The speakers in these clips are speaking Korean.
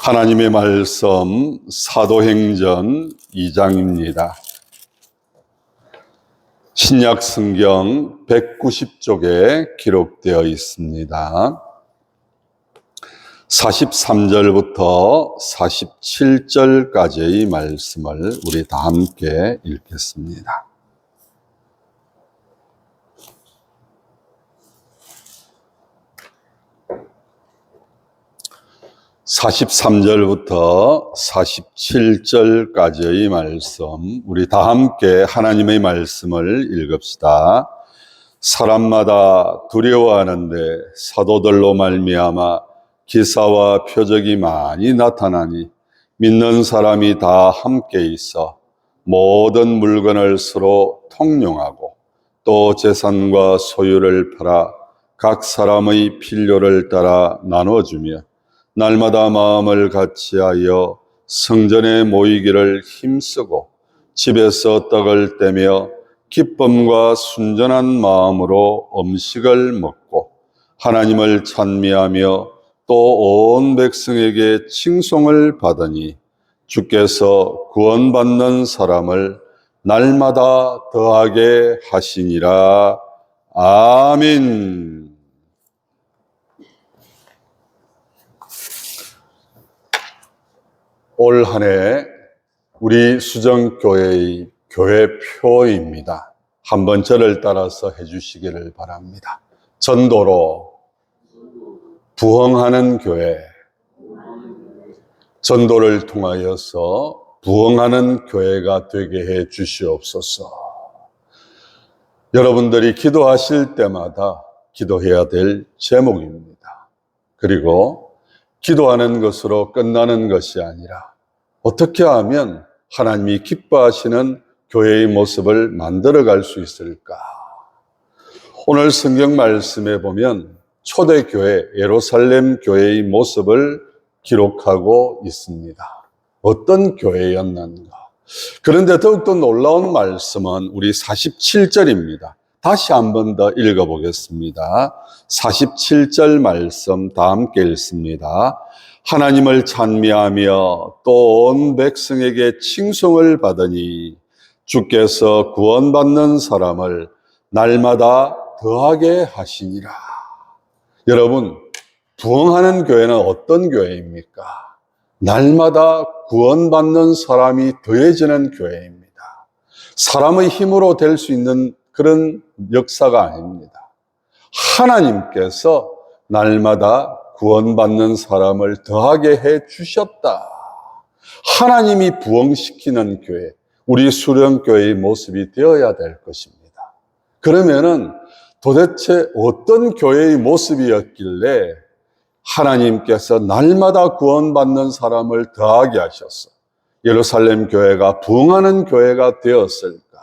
하나님의 말씀 사도행전 2장입니다. 신약 성경 190쪽에 기록되어 있습니다. 43절부터 47절까지의 말씀을 우리 다 함께 읽겠습니다. 43절부터 47절까지의 말씀, 우리 다 함께 하나님의 말씀을 읽읍시다. 사람마다 두려워하는데 사도들로 말미암아 기사와 표적이 많이 나타나니 믿는 사람이 다 함께 있어 모든 물건을 서로 통용하고 또 재산과 소유를 팔아 각 사람의 필요를 따라 나눠주며 날마다 마음을 같이하여 성전에 모이기를 힘쓰고 집에서 떡을 떼며 기쁨과 순전한 마음으로 음식을 먹고 하나님을 찬미하며 또 온 백성에게 칭송을 받으니 주께서 구원받는 사람을 날마다 더하게 하시니라. 아멘. 올 한 해 우리 수정교회의 교회표입니다. 한번 저를 따라서 해주시기를 바랍니다. 전도로 부흥하는 교회, 전도를 통하여서 부흥하는 교회가 되게 해 주시옵소서. 여러분들이 기도하실 때마다 기도해야 될 제목입니다. 그리고 기도하는 것으로 끝나는 것이 아니라 어떻게 하면 하나님이 기뻐하시는 교회의 모습을 만들어갈 수 있을까? 오늘 성경 말씀에 보면 초대교회 예루살렘 교회의 모습을 기록하고 있습니다. 어떤 교회였는가? 그런데 더욱더 놀라운 말씀은 우리 47절입니다. 다시 한 번 더 읽어보겠습니다. 47절 말씀 다 함께 읽습니다. 하나님을 찬미하며 또 온 백성에게 칭송을 받으니 주께서 구원받는 사람을 날마다 더하게 하시니라. 여러분, 부흥하는 교회는 어떤 교회입니까? 날마다 구원받는 사람이 더해지는 교회입니다. 사람의 힘으로 될 수 있는 그런 역사가 아닙니다. 하나님께서 날마다 구원받는 사람을 더하게 해 주셨다. 하나님이 부흥시키는 교회, 우리 수령교회의 모습이 되어야 될 것입니다. 그러면은 도대체 어떤 교회의 모습이었길래 하나님께서 날마다 구원받는 사람을 더하게 하셔서 예루살렘 교회가 부흥하는 교회가 되었을까?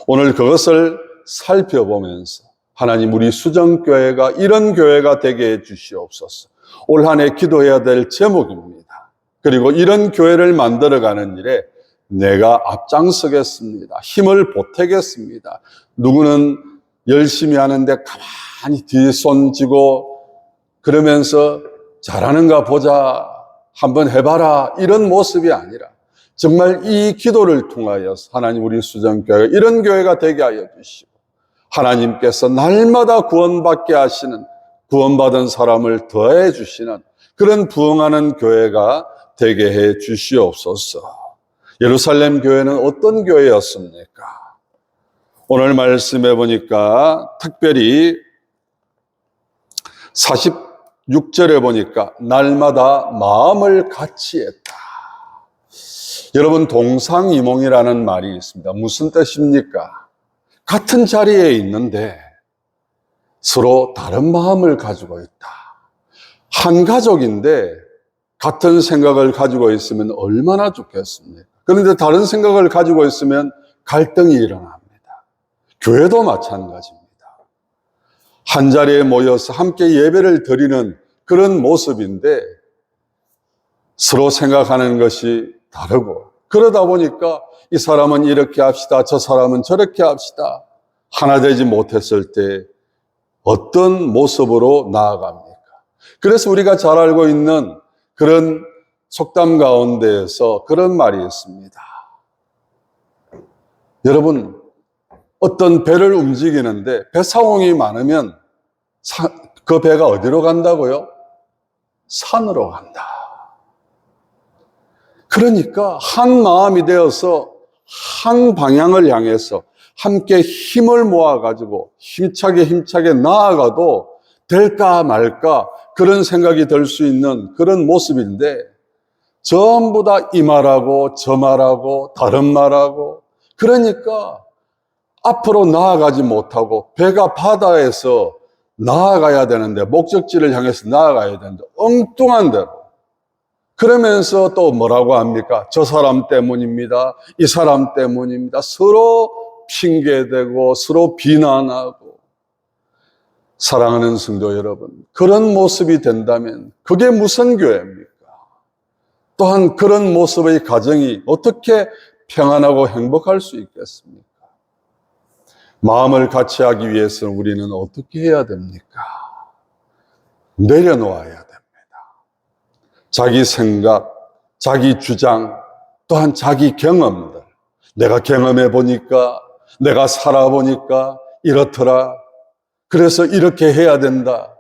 오늘 그것을 살펴보면서 하나님 우리 수정교회가 이런 교회가 되게 해 주시옵소서. 올 한 해 기도해야 될 제목입니다. 그리고 이런 교회를 만들어가는 일에 내가 앞장서겠습니다. 힘을 보태겠습니다. 누구는 열심히 하는데 가만히 뒤에 손 쥐고 그러면서 잘하는가 보자, 한번 해봐라, 이런 모습이 아니라 정말 이 기도를 통하여서 하나님 우리 수정교회가 이런 교회가 되게 하여 주시고 하나님께서 날마다 구원받게 하시는, 구원받은 사람을 더해 주시는 그런 부흥하는 교회가 되게 해 주시옵소서. 예루살렘 교회는 어떤 교회였습니까? 오늘 말씀해 보니까 특별히 46절에 보니까 날마다 마음을 같이 했다. 여러분, 동상이몽이라는 말이 있습니다. 무슨 뜻입니까? 같은 자리에 있는데 서로 다른 마음을 가지고 있다. 한 가족인데 같은 생각을 가지고 있으면 얼마나 좋겠습니까? 그런데 다른 생각을 가지고 있으면 갈등이 일어납니다. 교회도 마찬가지입니다. 한 자리에 모여서 함께 예배를 드리는 그런 모습인데 서로 생각하는 것이 다르고, 그러다 보니까 이 사람은 이렇게 합시다, 저 사람은 저렇게 합시다. 하나 되지 못했을 때 어떤 모습으로 나아갑니까? 그래서 우리가 잘 알고 있는 그런 속담 가운데에서 그런 말이 있습니다. 여러분, 어떤 배를 움직이는데 배사공이 많으면 그 배가 어디로 간다고요? 산으로 간다. 그러니까 한 마음이 되어서 한 방향을 향해서 함께 힘을 모아가지고 힘차게 나아가도 될까 말까 그런 생각이 들 수 있는 그런 모습인데, 전부 다 이 말하고 저 말하고 다른 말하고, 그러니까 앞으로 나아가지 못하고 배가 바다에서 나아가야 되는데, 목적지를 향해서 나아가야 되는데 엉뚱한 대로, 그러면서 또 뭐라고 합니까? 저 사람 때문입니다. 이 사람 때문입니다. 서로 핑계대고 서로 비난하고. 사랑하는 성도 여러분, 그런 모습이 된다면 그게 무슨 교회입니까? 또한 그런 모습의 가정이 어떻게 평안하고 행복할 수 있겠습니까? 마음을 같이 하기 위해서는 우리는 어떻게 해야 됩니까? 내려놓아야 됩니다. 자기 생각, 자기 주장, 또한 자기 경험들. 내가 경험해 보니까, 내가 살아보니까 이렇더라. 그래서 이렇게 해야 된다.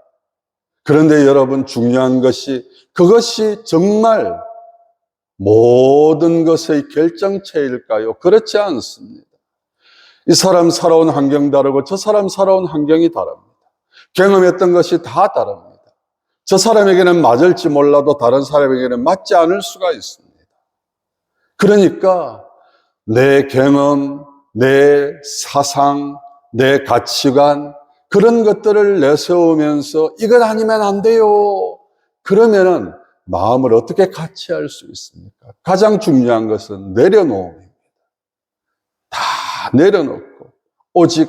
그런데 여러분, 중요한 것이 그것이 정말 모든 것의 결정체일까요? 그렇지 않습니다. 이 사람 살아온 환경 다르고 저 사람 살아온 환경이 다릅니다. 경험했던 것이 다 다릅니다. 저 사람에게는 맞을지 몰라도 다른 사람에게는 맞지 않을 수가 있습니다. 그러니까 내 경험, 내 사상, 내 가치관, 그런 것들을 내세우면서 이것 아니면 안 돼요. 그러면은 마음을 어떻게 같이 할 수 있습니까? 가장 중요한 것은 내려놓음입니다. 다 내려놓고 오직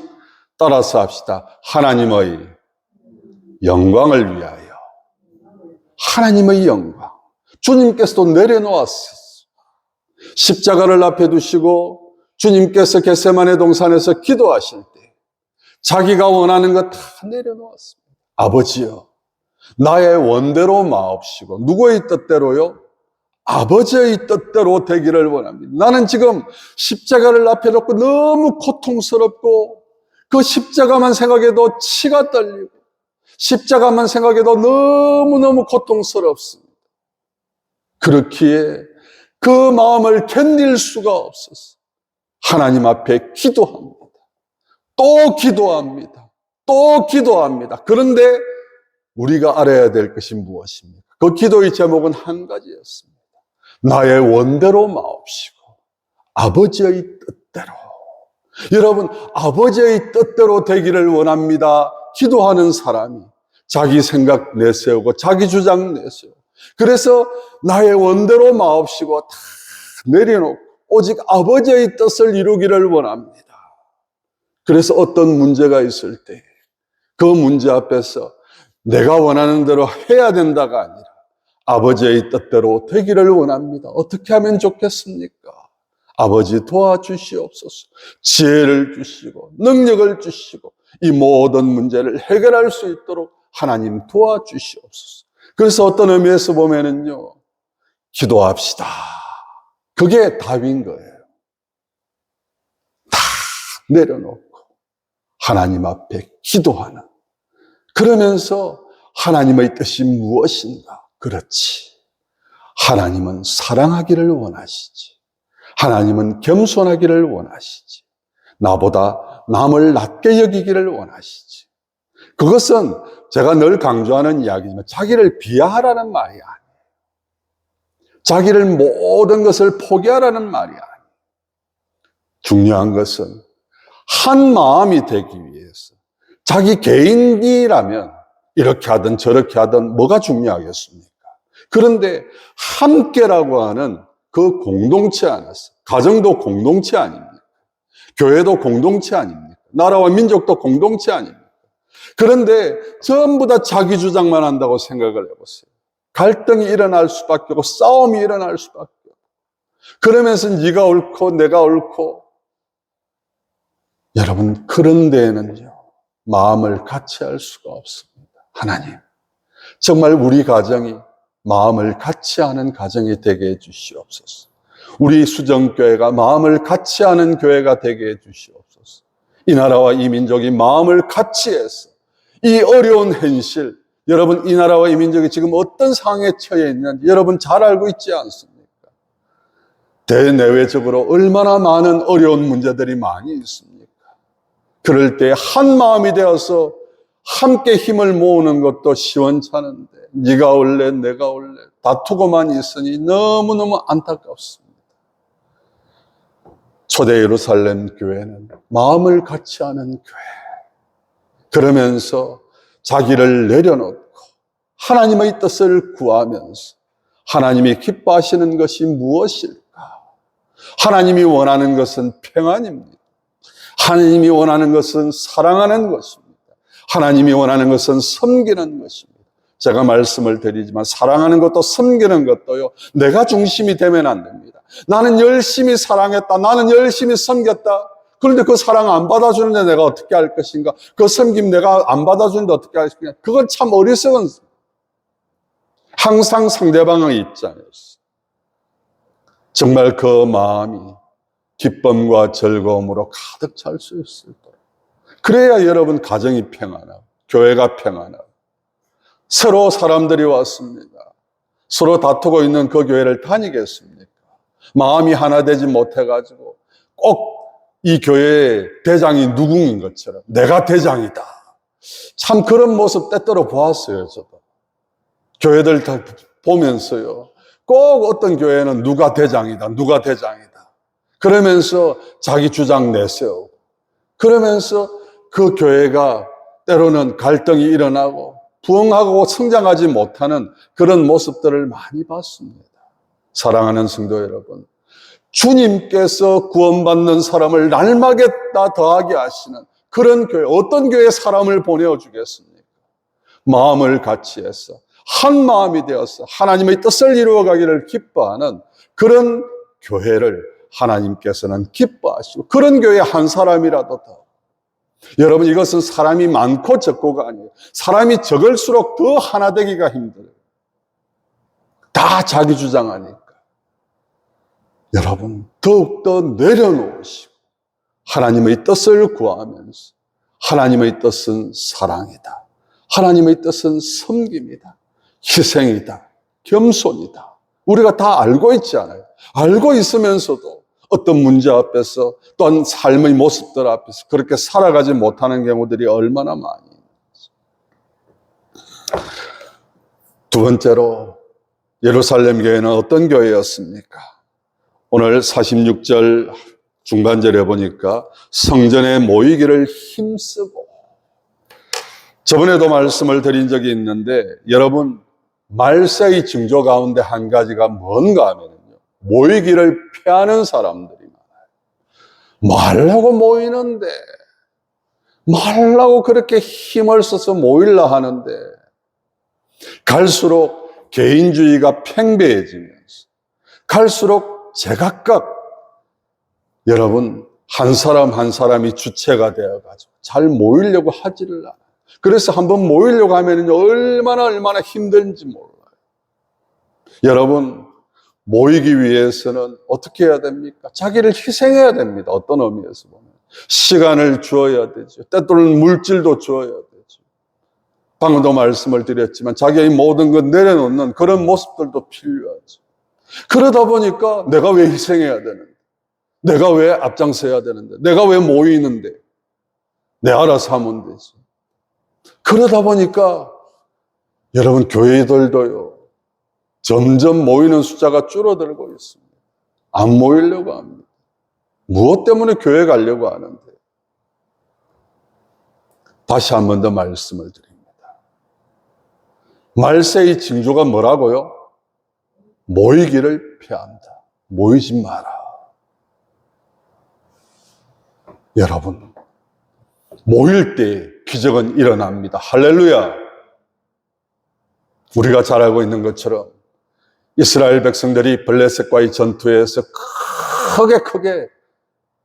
따라서 합시다. 하나님의 영광을 위하여. 하나님의 영광. 주님께서도 내려놓았어요. 십자가를 앞에 두시고 주님께서 겟세마네 동산에서 기도하실 때 자기가 원하는 것 다 내려놓았습니다. 아버지여, 나의 원대로 마옵시고. 누구의 뜻대로요? 아버지의 뜻대로 되기를 원합니다. 나는 지금 십자가를 앞에 놓고 너무 고통스럽고, 그 십자가만 생각해도 치가 떨리고, 십자가만 생각해도 너무너무 고통스럽습니다. 그렇기에 그 마음을 견딜 수가 없었어요. 하나님 앞에 기도합니다. 또 기도합니다. 또 기도합니다. 그런데 우리가 알아야 될 것이 무엇입니까? 그 기도의 제목은 한 가지였습니다. 나의 원대로 마옵시고 아버지의 뜻대로. 여러분, 아버지의 뜻대로 되기를 원합니다. 기도하는 사람이 자기 생각 내세우고 자기 주장 내세우고, 그래서 나의 원대로 마옵시고 다 내려놓고 오직 아버지의 뜻을 이루기를 원합니다. 그래서 어떤 문제가 있을 때 그 문제 앞에서 내가 원하는 대로 해야 된다가 아니라 아버지의 뜻대로 되기를 원합니다. 어떻게 하면 좋겠습니까? 아버지 도와주시옵소서. 지혜를 주시고 능력을 주시고 이 모든 문제를 해결할 수 있도록 하나님 도와주시옵소서. 그래서 어떤 의미에서 보면은요, 기도합시다. 그게 답인 거예요. 다 내려놓고 하나님 앞에 기도하는. 그러면서 하나님의 뜻이 무엇인가? 그렇지. 하나님은 사랑하기를 원하시지. 하나님은 겸손하기를 원하시지. 나보다 남을 낮게 여기기를 원하시지. 그것은 제가 늘 강조하는 이야기지만 자기를 비하하라는 말이 아니에요. 자기를 모든 것을 포기하라는 말이 아니에요. 중요한 것은 한 마음이 되기 위해서 자기 개인이라면 이렇게 하든 저렇게 하든 뭐가 중요하겠습니까? 그런데 함께라고 하는 그 공동체 안에서, 가정도 공동체 아닙니까? 교회도 공동체 아닙니까? 나라와 민족도 공동체 아닙니까? 그런데 전부 다 자기 주장만 한다고 생각을 해보세요. 갈등이 일어날 수밖에 없고 싸움이 일어날 수밖에 없고, 그러면서 네가 옳고 내가 옳고. 여러분, 그런 데에는요 마음을 같이 할 수가 없습니다. 하나님, 정말 우리 가정이 마음을 같이 하는 가정이 되게 해주시옵소서. 우리 수정교회가 마음을 같이 하는 교회가 되게 해주시옵소서. 이 나라와 이 민족이 마음을 같이 해서 이 어려운 현실, 여러분 이 나라와 이 민족이 지금 어떤 상황에 처해 있는지 여러분 잘 알고 있지 않습니까? 대내외적으로 얼마나 많은 어려운 문제들이 많이 있습니까? 그럴 때 한 마음이 되어서 함께 힘을 모으는 것도 시원찮은데 네가 올래 내가 올래 다투고만 있으니 너무너무 안타깝습니다. 초대 예루살렘 교회는 마음을 같이 하는 교회, 그러면서 자기를 내려놓고 하나님의 뜻을 구하면서 하나님이 기뻐하시는 것이 무엇일까? 하나님이 원하는 것은 평안입니다. 하나님이 원하는 것은 사랑하는 것입니다. 하나님이 원하는 것은 섬기는 것입니다. 제가 말씀을 드리지만 사랑하는 것도 섬기는 것도요, 내가 중심이 되면 안 됩니다. 나는 열심히 사랑했다, 나는 열심히 섬겼다. 그런데 그 사랑 안 받아주는데 내가 어떻게 할 것인가? 그 섬김 내가 안 받아주는데 어떻게 할 것인가? 그건 참 어리석은, 항상 상대방의 입장이었어요. 정말 그 마음이 기쁨과 즐거움으로 가득 찰 수 있을 거예요. 그래야 여러분 가정이 평안하고 교회가 평안하고, 새로 사람들이 왔습니다. 서로 다투고 있는 그 교회를 다니겠습니까? 마음이 하나 되지 못해가지고 꼭 이 교회의 대장이 누궁인 것처럼 내가 대장이다. 참 그런 모습 때때로 보았어요. 저도 교회들 다 보면서요, 꼭 어떤 교회는 누가 대장이다, 누가 대장이다 그러면서 자기 주장 내세우고, 그러면서 그 교회가 때로는 갈등이 일어나고 부흥하고 성장하지 못하는 그런 모습들을 많이 봤습니다. 사랑하는 성도 여러분, 주님께서 구원받는 사람을 날마다 더하게 하시는 그런 교회, 어떤 교회에 사람을 보내주겠습니까? 마음을 같이 해서 한 마음이 되어서 하나님의 뜻을 이루어가기를 기뻐하는 그런 교회를 하나님께서는 기뻐하시고, 그런 교회 한 사람이라도 더, 여러분 이것은 사람이 많고 적고가 아니에요. 사람이 적을수록 더 하나 되기가 힘들어요. 다 자기 주장하니까. 여러분 더욱더 내려놓으시고 하나님의 뜻을 구하면서, 하나님의 뜻은 사랑이다, 하나님의 뜻은 섬김이다, 희생이다, 겸손이다. 우리가 다 알고 있지 않아요? 알고 있으면서도 어떤 문제 앞에서 또한 삶의 모습들 앞에서 그렇게 살아가지 못하는 경우들이 얼마나 많이 있는지. 두 번째로 예루살렘 교회는 어떤 교회였습니까? 오늘 46절 중간절에 보니까 성전에 모이기를 힘쓰고, 저번에도 말씀을 드린 적이 있는데 여러분 말세의 징조 가운데 한 가지가 뭔가 하면요, 모이기를 피하는 사람들이 많아요. 말라고 모이는데, 말라고 그렇게 힘을 써서 모이려 하는데 갈수록 개인주의가 팽배해지면서 갈수록 제각각 여러분 한 사람 한 사람이 주체가 되어가지고 잘 모이려고 하지를 않아요. 그래서 한번 모이려고 하면 얼마나 힘든지 몰라요. 여러분 모이기 위해서는 어떻게 해야 됩니까? 자기를 희생해야 됩니다. 어떤 의미에서 보면 시간을 주어야 되죠. 때또는 물질도 주어야 되죠. 방금도 말씀을 드렸지만 자기의 모든 것 내려놓는 그런 모습들도 필요하죠. 그러다 보니까 내가 왜 희생해야 되는데, 내가 왜 앞장서야 되는데, 내가 왜 모이는데, 내 알아서 하면 되지. 그러다 보니까 여러분 교회들도요 점점 모이는 숫자가 줄어들고 있습니다. 안 모이려고 합니다. 무엇 때문에 교회 가려고 하는데? 다시 한 번 더 말씀을 드립니다. 말세의 징조가 뭐라고요? 모이기를 피한다. 모이지 마라. 여러분 모일 때 기적은 일어납니다. 할렐루야. 우리가 잘 알고 있는 것처럼 이스라엘 백성들이 블레셋과의 전투에서 크게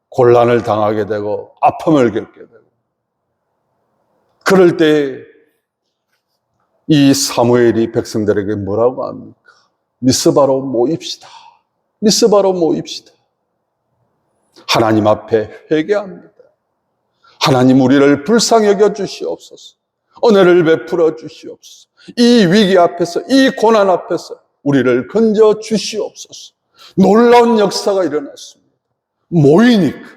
곤란을 당하게 되고 아픔을 겪게 되고, 그럴 때 이 사무엘이 백성들에게 뭐라고 합니까? 미스바로 모입시다. 미스바로 모입시다. 하나님 앞에 회개합니다. 하나님, 우리를 불쌍히 여겨 주시옵소서. 은혜를 베풀어 주시옵소서. 이 위기 앞에서, 이 고난 앞에서 우리를 건져 주시옵소서. 놀라운 역사가 일어났습니다. 모이니까.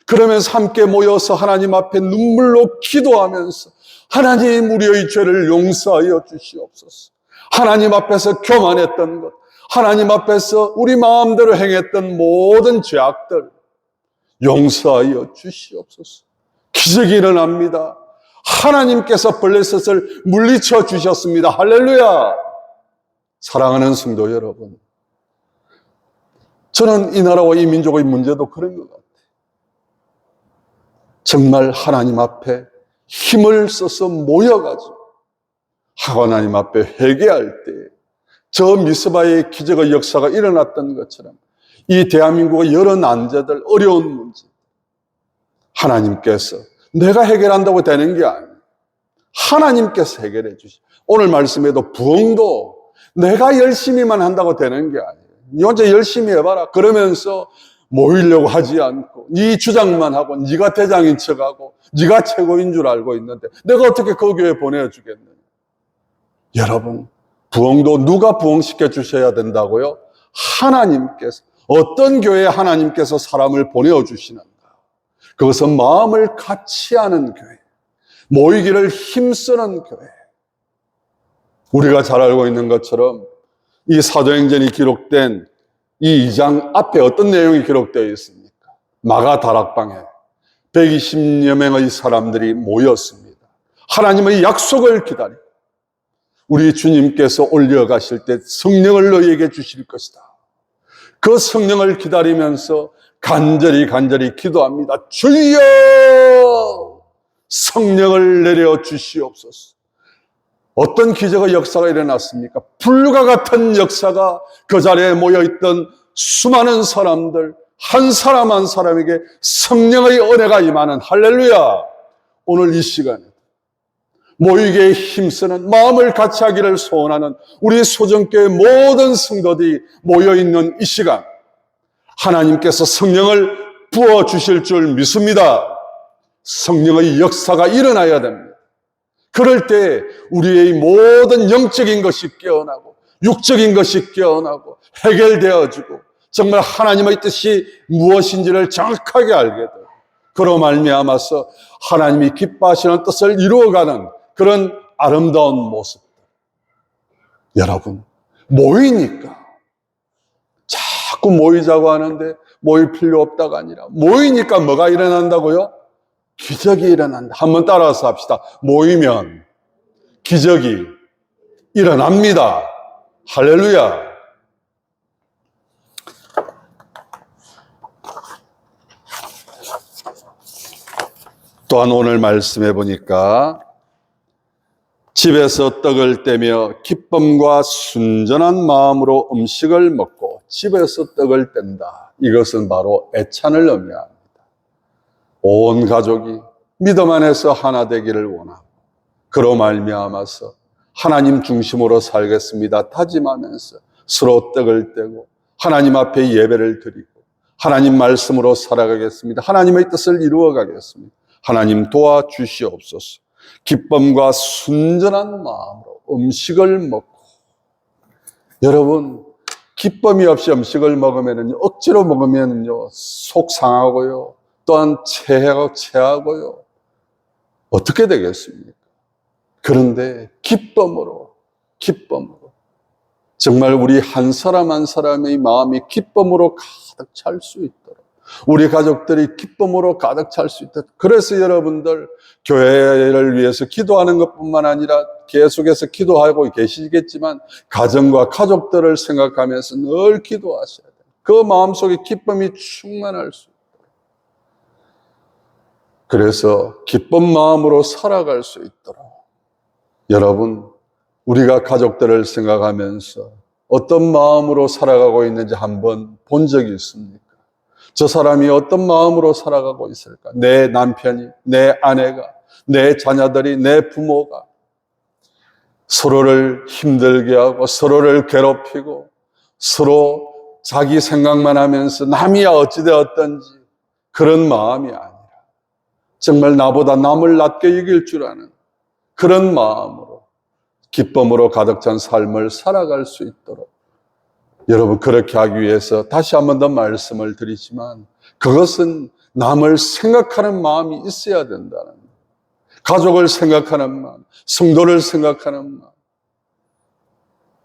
그러면서 함께 모여서 하나님 앞에 눈물로 기도하면서 하나님, 우리의 죄를 용서하여 주시옵소서. 하나님 앞에서 교만했던 것, 하나님 앞에서 우리 마음대로 행했던 모든 죄악들 용서하여 주시옵소서. 기적이 일어납니다. 하나님께서 블레셋을 물리쳐 주셨습니다. 할렐루야! 사랑하는 성도 여러분, 저는 이 나라와 이 민족의 문제도 그런 것 같아요. 정말 하나님 앞에 힘을 써서 모여가지고 하나님 앞에 회개할 때 저 미스바의 기적의 역사가 일어났던 것처럼 이 대한민국의 여러 난제들, 어려운 문제, 하나님께서 내가 해결한다고 되는 게 아니에요. 하나님께서 해결해 주시죠. 오늘 말씀에도 부흥도 내가 열심히만 한다고 되는 게 아니에요. 니 혼자 열심히 해봐라 그러면서 모이려고 하지 않고 네 주장만 하고 네가 대장인 척하고 네가 최고인 줄 알고 있는데 내가 어떻게 그 교회에 보내주겠느냐. 여러분, 부흥도 누가 부흥시켜 주셔야 된다고요? 하나님께서. 어떤 교회에 하나님께서 사람을 보내주시는가? 그것은 마음을 같이 하는 교회, 모이기를 힘쓰는 교회. 우리가 잘 알고 있는 것처럼 이 사도행전이 기록된 이 2장 앞에 어떤 내용이 기록되어 있습니까? 마가 다락방에 120여 명의 사람들이 모였습니다. 하나님의 약속을 기다리고 우리 주님께서 올려가실 때 성령을 너희에게 주실 것이다. 그 성령을 기다리면서 간절히 기도합니다. 주여, 성령을 내려 주시옵소서. 어떤 기적의 역사가 일어났습니까? 불과 같은 역사가 그 자리에 모여있던 수많은 사람들, 한 사람 한 사람에게 성령의 은혜가 임하는, 할렐루야! 오늘 이 시간에 모이기에 힘쓰는, 마음을 같이 하기를 소원하는 우리 소정교회 모든 성도들이 모여있는 이 시간, 하나님께서 성령을 부어주실 줄 믿습니다. 성령의 역사가 일어나야 됩니다. 그럴 때 우리의 모든 영적인 것이 깨어나고 육적인 것이 깨어나고 해결되어지고 정말 하나님의 뜻이 무엇인지를 정확하게 알게 돼요. 그로 말미암아서 하나님이 기뻐하시는 뜻을 이루어가는 그런 아름다운 모습. 여러분, 모이니까 자꾸 모이자고 하는데 모일 필요 없다가 아니라 모이니까 뭐가 일어난다고요? 기적이 일어난다. 한번 따라서 합시다. 모이면 기적이 일어납니다. 할렐루야. 또한 오늘 말씀해 보니까 집에서 떡을 떼며 기쁨과 순전한 마음으로 음식을 먹고 집에서 떡을 뗀다. 이것은 바로 애찬을 의미합니다. 온 가족이 믿음 안에서 하나 되기를 원하고 그로 말미암아서 하나님 중심으로 살겠습니다 다짐하면서 서로 떡을 떼고 하나님 앞에 예배를 드리고 하나님 말씀으로 살아가겠습니다. 하나님의 뜻을 이루어가겠습니다. 하나님 도와주시옵소서. 기쁨과 순전한 마음으로 음식을 먹고, 여러분 기쁨이 없이 음식을 먹으면 억지로 먹으면 속 상하고요 또한 체하고요 어떻게 되겠습니까? 그런데 기쁨으로 정말 우리 한 사람 한 사람의 마음이 기쁨으로 가득 찰 수 있도록 우리 가족들이 기쁨으로 가득 찰 수 있도록 그래서 여러분들 교회를 위해서 기도하는 것뿐만 아니라 계속해서 기도하고 계시겠지만 가정과 가족들을 생각하면서 늘 기도하셔야 돼요. 그 마음속에 기쁨이 충만할 수 있도록 그래서 기쁜 마음으로 살아갈 수 있도록 여러분 우리가 가족들을 생각하면서 어떤 마음으로 살아가고 있는지 한번 본 적이 있습니까? 저 사람이 어떤 마음으로 살아가고 있을까? 내 남편이, 내 아내가, 내 자녀들이, 내 부모가 서로를 힘들게 하고 서로를 괴롭히고 서로 자기 생각만 하면서 남이야 어찌되었던지 그런 마음이 아니라 정말 나보다 남을 낮게 여길 줄 아는 그런 마음으로 기쁨으로 가득 찬 삶을 살아갈 수 있도록 여러분, 그렇게 하기 위해서 다시 한 번 더 말씀을 드리지만 그것은 남을 생각하는 마음이 있어야 된다는 거예요. 가족을 생각하는 마음, 성도를 생각하는 마음.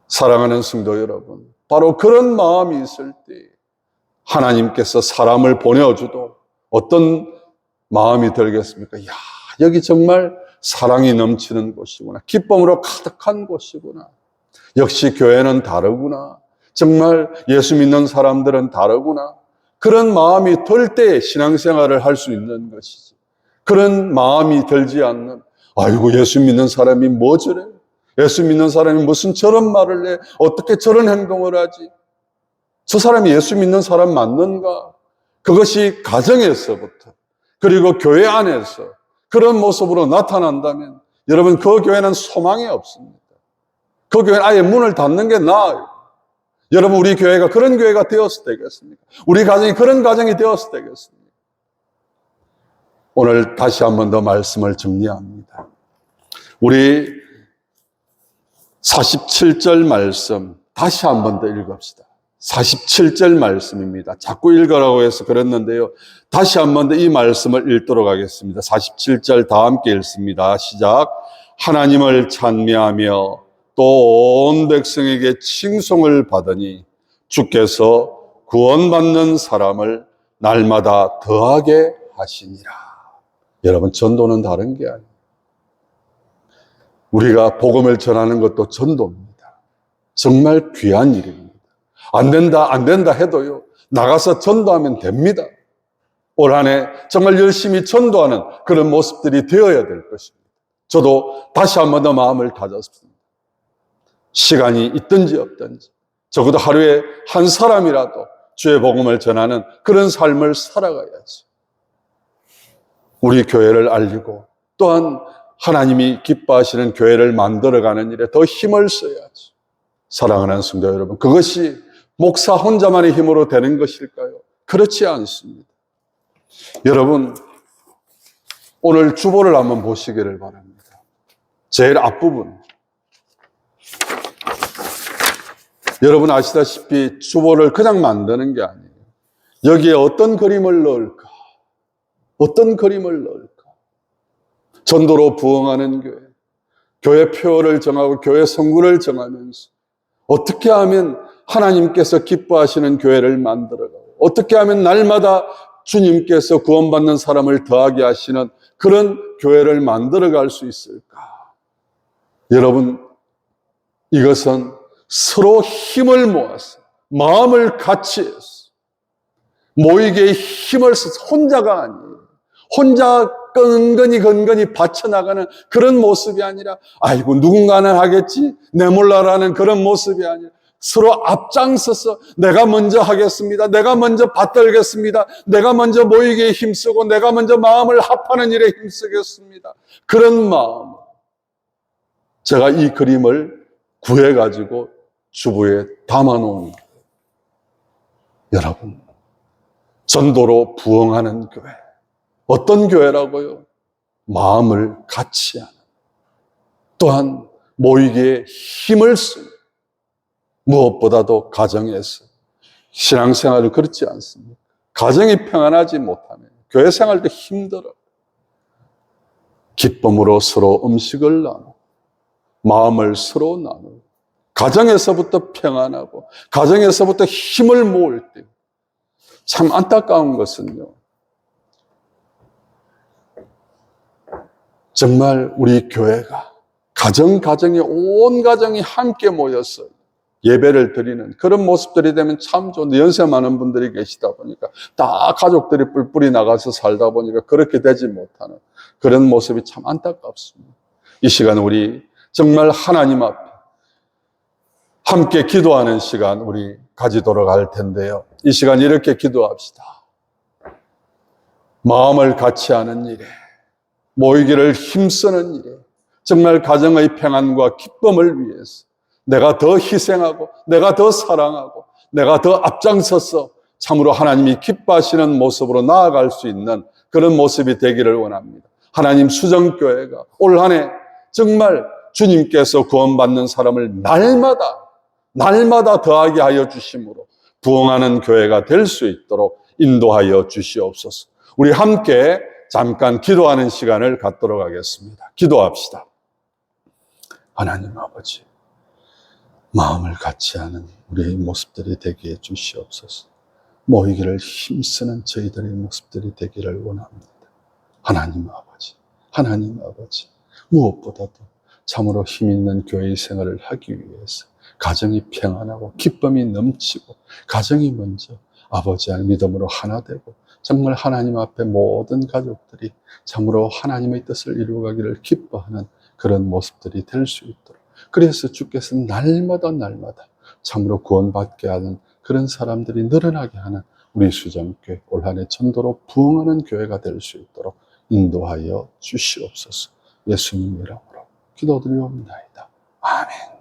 사랑하는 성도 여러분, 바로 그런 마음이 있을 때 하나님께서 사람을 보내어줘도 어떤 마음이 들겠습니까? 야, 여기 정말 사랑이 넘치는 곳이구나. 기쁨으로 가득한 곳이구나. 역시 교회는 다르구나. 정말 예수 믿는 사람들은 다르구나. 그런 마음이 들 때 신앙생활을 할 수 있는 것이지. 그런 마음이 들지 않는, 아이고 예수 믿는 사람이 뭐 저래? 예수 믿는 사람이 무슨 저런 말을 해? 어떻게 저런 행동을 하지? 저 사람이 예수 믿는 사람 맞는가? 그것이 가정에서부터 그리고 교회 안에서 그런 모습으로 나타난다면 여러분, 그 교회는 소망이 없습니다. 그 교회는 아예 문을 닫는 게 나아요. 여러분, 우리 교회가 그런 교회가 되었을 때겠습니까? 우리 가정이 그런 가정이 되었을 때겠습니까? 오늘 다시 한 번 더 말씀을 정리합니다. 우리 47절 말씀 다시 한 번 더 읽읍시다. 47절 말씀입니다. 자꾸 읽으라고 해서 그랬는데요. 다시 한 번 더 이 말씀을 읽도록 하겠습니다. 47절 다 함께 읽습니다. 시작. 하나님을 찬미하며 또 온 백성에게 칭송을 받으니 주께서 구원받는 사람을 날마다 더하게 하시니라. 여러분, 전도는 다른 게 아니에요. 우리가 복음을 전하는 것도 전도입니다. 정말 귀한 일입니다. 안 된다 해도요, 나가서 전도하면 됩니다. 올 한 해 정말 열심히 전도하는 그런 모습들이 되어야 될 것입니다. 저도 다시 한 번 더 마음을 다졌습니다. 시간이 있든지 없든지 적어도 하루에 한 사람이라도 주의 복음을 전하는 그런 삶을 살아가야지. 우리 교회를 알리고 또한 하나님이 기뻐하시는 교회를 만들어가는 일에 더 힘을 써야지. 사랑하는 성도 여러분, 그것이 목사 혼자만의 힘으로 되는 것일까요? 그렇지 않습니다. 여러분, 오늘 주보를 한번 보시기를 바랍니다. 제일 앞부분. 여러분 아시다시피 주보를 그냥 만드는 게 아니에요. 여기에 어떤 그림을 넣을까? 어떤 그림을 넣을까? 전도로 부흥하는 교회, 교회 표를 정하고 교회 성구를 정하면서 어떻게 하면 하나님께서 기뻐하시는 교회를 만들어가고 어떻게 하면 날마다 주님께서 구원받는 사람을 더하게 하시는 그런 교회를 만들어갈 수 있을까? 여러분, 이것은 서로 힘을 모아서 마음을 같이 해서 모이게 힘을 써서 혼자가 아니에요. 혼자 건건히 받쳐나가는 그런 모습이 아니라 아이고 누군가는 하겠지 내 몰라라는 그런 모습이 아니라 서로 앞장서서 내가 먼저 하겠습니다. 내가 먼저 받들겠습니다. 내가 먼저 모이기에 힘쓰고 내가 먼저 마음을 합하는 일에 힘쓰겠습니다. 그런 마음. 제가 이 그림을 구해가지고 주부에 담아놓은 거예요. 여러분, 전도로 부흥하는 교회. 어떤 교회라고요? 마음을 같이 하는. 또한 모이기에 힘을 쓰는. 무엇보다도 가정에서. 신앙생활을 그렇지 않습니까? 가정이 평안하지 못하면 교회 생활도 힘들어. 기쁨으로 서로 음식을 나누고 마음을 서로 나누고 가정에서부터 평안하고 가정에서부터 힘을 모을 때 참 안타까운 것은요, 정말 우리 교회가 가정에 온 가정이 함께 모여서 예배를 드리는 그런 모습들이 되면 참 좋은데 연세 많은 분들이 계시다 보니까 다 가족들이 뿔뿔이 나가서 살다 보니까 그렇게 되지 못하는 그런 모습이 참 안타깝습니다. 이 시간 우리 정말 하나님 앞에 함께 기도하는 시간 우리 가지도록 할 텐데요. 이 시간 이렇게 기도합시다. 마음을 같이 하는 일에, 모이기를 힘쓰는 일에 정말 가정의 평안과 기쁨을 위해서 내가 더 희생하고 내가 더 사랑하고 내가 더 앞장서서 참으로 하나님이 기뻐하시는 모습으로 나아갈 수 있는 그런 모습이 되기를 원합니다. 하나님 수정교회가 올 한 해 정말 주님께서 구원받는 사람을 날마다 더하게 하여 주심으로 부흥하는 교회가 될 수 있도록 인도하여 주시옵소서. 우리 함께 잠깐 기도하는 시간을 갖도록 하겠습니다. 기도합시다. 하나님 아버지, 마음을 같이 하는 우리의 모습들이 되게 해 주시옵소서. 모이기를 힘쓰는 저희들의 모습들이 되기를 원합니다. 하나님 아버지, 무엇보다도 참으로 힘있는 교회의 생활을 하기 위해서 가정이 평안하고 기쁨이 넘치고 가정이 먼저 아버지의 믿음으로 하나 되고 정말 하나님 앞에 모든 가족들이 참으로 하나님의 뜻을 이루어가기를 기뻐하는 그런 모습들이 될 수 있도록, 그래서 주께서 날마다 참으로 구원받게 하는 그런 사람들이 늘어나게 하는 우리 수정교회 올 한 해 전도로 부흥하는 교회가 될 수 있도록 인도하여 주시옵소서. 예수님 이름으로 기도드리옵나이다. 아멘.